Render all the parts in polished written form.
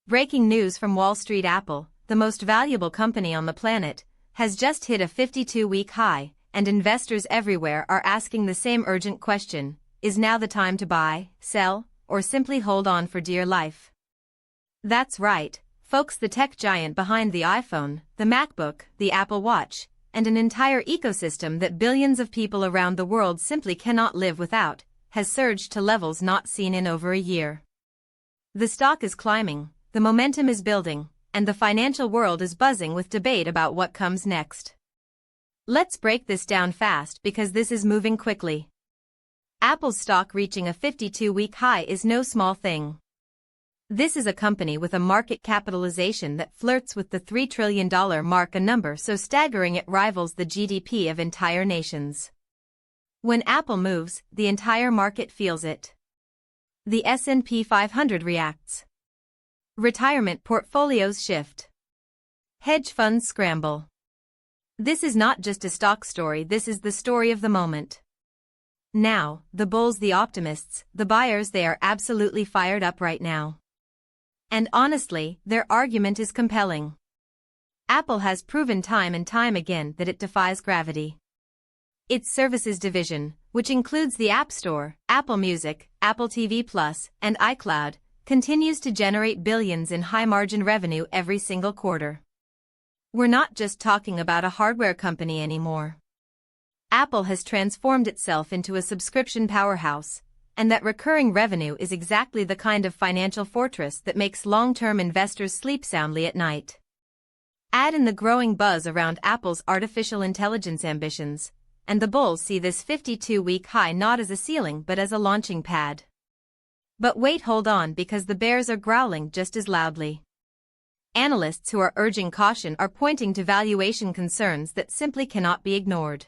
Breaking news from Wall Street: Apple, the most valuable company on the planet, has just hit a 52-week high, and investors everywhere are asking the same urgent question: is now the time to buy, sell, or simply hold on for dear life? That's right, folks. The tech giant behind the iPhone, the MacBook, the Apple Watch, and an entire ecosystem that billions of people around the world simply cannot live without, has surged to levels not seen in over a year. The stock is climbing, the momentum is building, and the financial world is buzzing with debate about what comes next. Let's break this down fast because this is moving quickly. Apple's stock reaching a 52-week high is no small thing. This is a company with a market capitalization that flirts with the $3 trillion mark, a number so staggering it rivals the GDP of entire nations. When Apple moves, the entire market feels it. The S&P 500 reacts. Retirement portfolios shift. Hedge funds scramble. This is not just a stock story, this is the story of the moment. Now, the bulls, the optimists, the buyers, they are absolutely fired up right now. And honestly, their argument is compelling. Apple has proven time and time again that it defies gravity. Its services division, which includes the App Store, Apple Music, Apple TV Plus, and iCloud, continues to generate billions in high-margin revenue every single quarter. We're not just talking about a hardware company anymore. Apple has transformed itself into a subscription powerhouse, and that recurring revenue is exactly the kind of financial fortress that makes long-term investors sleep soundly at night. Add in the growing buzz around Apple's artificial intelligence ambitions, and the bulls see this 52-week high not as a ceiling but as a launching pad. But wait, hold on, because the bears are growling just as loudly. Analysts who are urging caution are pointing to valuation concerns that simply cannot be ignored.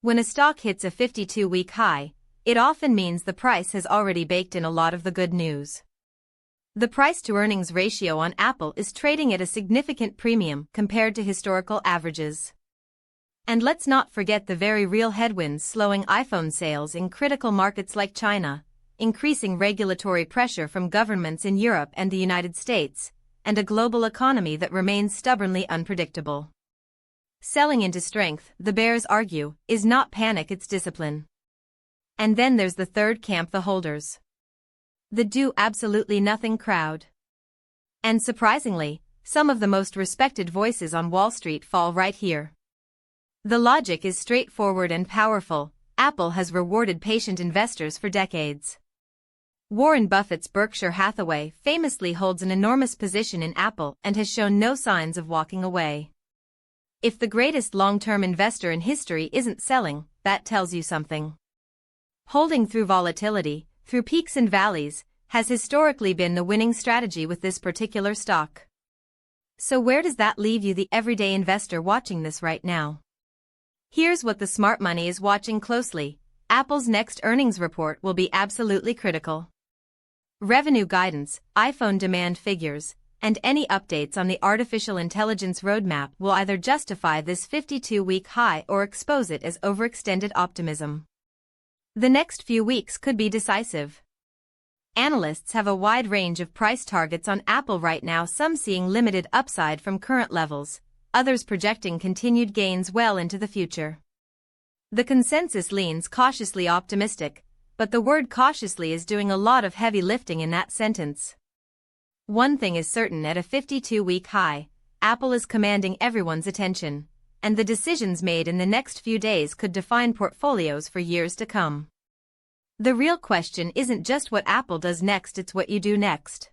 When a stock hits a 52-week high, it often means the price has already baked in a lot of the good news. The price-to-earnings ratio on Apple is trading at a significant premium compared to historical averages. And let's not forget the very real headwinds slowing iPhone sales in critical markets like China, increasing regulatory pressure from governments in Europe and the United States, and a global economy that remains stubbornly unpredictable. Selling into strength, the bears argue, is not panic, it's discipline. And then there's the third camp, the holders. The do absolutely nothing crowd. And surprisingly, some of the most respected voices on Wall Street fall right here. The logic is straightforward and powerful. Apple has rewarded patient investors for decades. Warren Buffett's Berkshire Hathaway famously holds an enormous position in Apple and has shown no signs of walking away. If the greatest long-term investor in history isn't selling, that tells you something. Holding through volatility, through peaks and valleys, has historically been the winning strategy with this particular stock. So where does that leave you, the everyday investor watching this right now? Here's what the smart money is watching closely. Apple's next earnings report will be absolutely critical. Revenue guidance, iPhone demand figures, and any updates on the artificial intelligence roadmap will either justify this 52-week high or expose it as overextended optimism. The next few weeks could be decisive. Analysts have a wide range of price targets on Apple right now, some seeing limited upside from current levels, others projecting continued gains well into the future. The consensus leans cautiously optimistic, but the word cautiously is doing a lot of heavy lifting in that sentence. One thing is certain: at a 52-week high, Apple is commanding everyone's attention, and the decisions made in the next few days could define portfolios for years to come. The real question isn't just what Apple does next, it's what you do next.